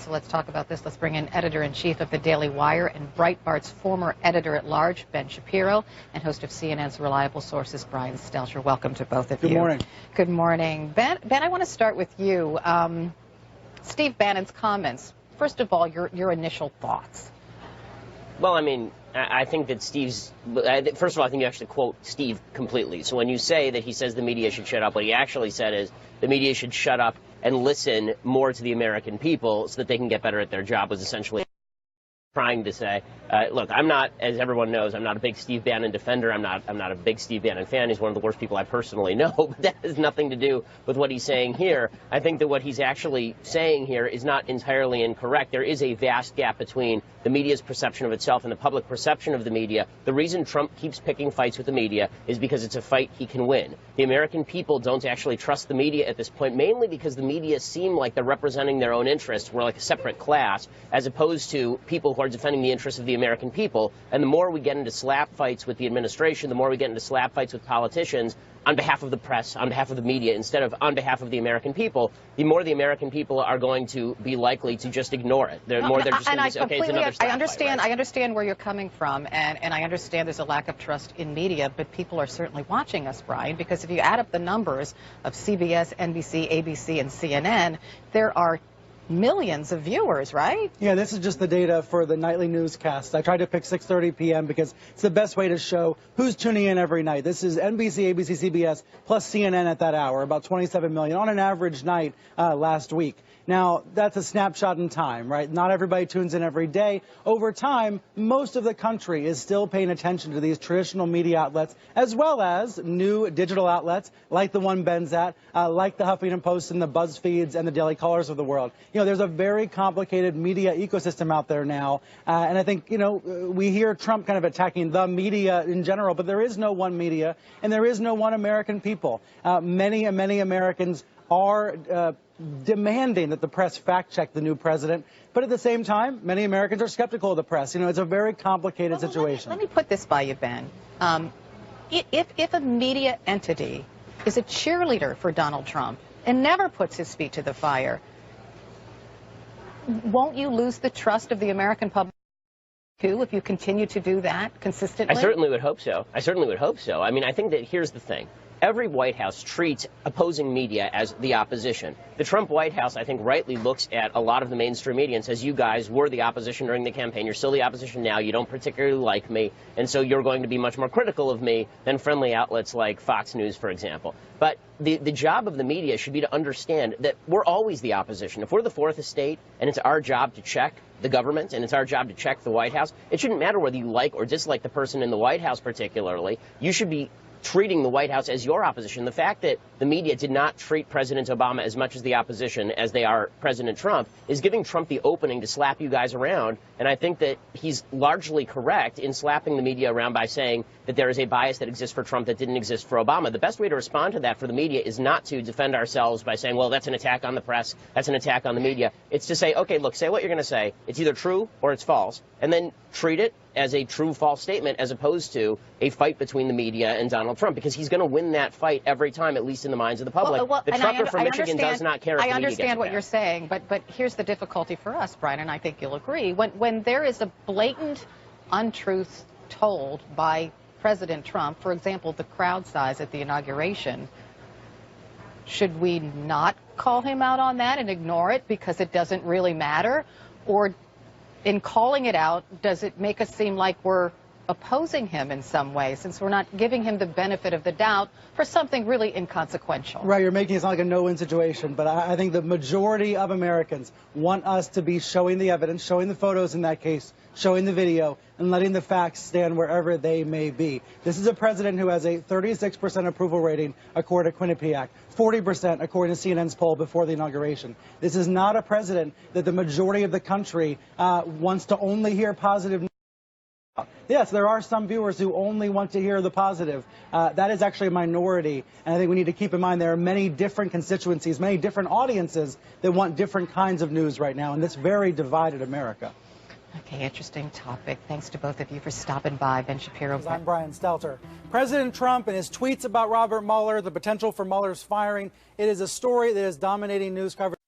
So let's talk about this. Let's bring in editor-in-chief of the Daily Wire and Breitbart's former editor-at-large, Ben Shapiro, and host of CNN's Reliable Sources, Brian Stelter. Welcome to both of you. Good morning. Good morning. Ben, I want to start with you. Steve Bannon's comments. First of all, your initial thoughts. Well, I mean, I think that Steve's, first of all, I think you actually quote Steve completely. So when you say that he says the media should shut up, what he actually said is the media should shut up and listen more to the American people so that they can get better at their job, was essentially trying to say. Look, I'm not, as everyone knows, I'm not a big Steve Bannon defender. I'm not a big Steve Bannon fan. He's one of the worst people I personally know, but that has nothing to do with what he's saying here. I think that what he's actually saying here is not entirely incorrect. There is a vast gap between the media's perception of itself and the public perception of the media. The reason Trump keeps picking fights with the media is because it's a fight he can win. The American people don't actually trust the media at this point, mainly because the media seem like they're representing their own interests. We're like a separate class, as opposed to people who are defending the interests of the American people. And the more we get into slap fights with the administration, the more we get into slap fights with politicians on behalf of the press, on behalf of the media, instead of on behalf of the American people, the more the American people are going to be likely to just ignore it. The more they're just going to say, okay, it's another slap fight, right? I understand where you're coming from, and I understand there's a lack of trust in media, but people are certainly watching us, Brian, because if you add up the numbers of CBS, NBC, ABC, and CNN, there are millions of viewers, right? Yeah, this is just the data for the nightly newscast. I tried to pick 6:30 p.m. because it's the best way to show who's tuning in every night. This is NBC, ABC, CBS, plus CNN at that hour, about 27 million on an average night last week. Now, that's a snapshot in time, right? Not everybody tunes in every day. Over time, most of the country is still paying attention to these traditional media outlets, as well as new digital outlets like the one Ben's at, like the Huffington Post and the BuzzFeeds and the Daily Callers of the world. You know, there's a very complicated media ecosystem out there now. And I think, you know, we hear Trump kind of attacking the media in general, but there is no one media and there is no one American people. Many Americans are demanding that the press fact-check the new president. But at the same time, many Americans are skeptical of the press. You know, it's a very complicated situation. Let me put this by you, Ben. If a media entity is a cheerleader for Donald Trump and never puts his feet to the fire, won't you lose the trust of the American public too if you continue to do that consistently? I certainly would hope so. I mean, I think that here's the thing. Every White House treats opposing media as the opposition. The Trump White House, I think, rightly looks at a lot of the mainstream media and says, you guys were the opposition during the campaign. You're still the opposition now. You don't particularly like me. And so you're going to be much more critical of me than friendly outlets like Fox News, for example. But the job of the media should be to understand that we're always the opposition. If we're the fourth estate and it's our job to check the government and it's our job to check the White House, it shouldn't matter whether you like or dislike the person in the White House particularly. You should be treating the White House as your opposition. The fact that the media did not treat President Obama as much as the opposition as they are President Trump is giving Trump the opening to slap you guys around. And I think that he's largely correct in slapping the media around by saying that there is a bias that exists for Trump that didn't exist for Obama. The best way to respond to that for the media is not to defend ourselves by saying, well, that's an attack on the press, that's an attack on the media. It's to say, okay, look, say what you're going to say. It's either true or it's false. And then treat it as a true false statement as opposed to a fight between the media and Donald Trump, because he's going to win that fight every time, at least in the minds of the public. The trucker from Michigan does not care if the media gets it. I understand what you're saying, but here's the difficulty for us, Brian, and I think you'll agree. When there is a blatant untruth told by President Trump, for example, the crowd size at the inauguration, should we not call him out on that and ignore it because it doesn't really matter? Or in calling it out, does it make us seem like we're opposing him in some way, since we're not giving him the benefit of the doubt for something really inconsequential? Right, you're making it sound like a no-win situation, but I think the majority of Americans want us to be showing the evidence, showing the photos in that case, showing the video, and letting the facts stand wherever they may be. This is a president who has a 36% approval rating, according to Quinnipiac, 40% according to CNN's poll before the inauguration. This is not a president that the majority of the country wants to only hear positive news. Yes, there are some viewers who only want to hear the positive. That is actually a minority, and I think we need to keep in mind there are many different constituencies, many different audiences that want different kinds of news right now in this very divided America. Okay, interesting topic. Thanks to both of you for stopping by. Ben Shapiro. I'm Brian Stelter. President Trump and his tweets about Robert Mueller, the potential for Mueller's firing, it is a story that is dominating news coverage.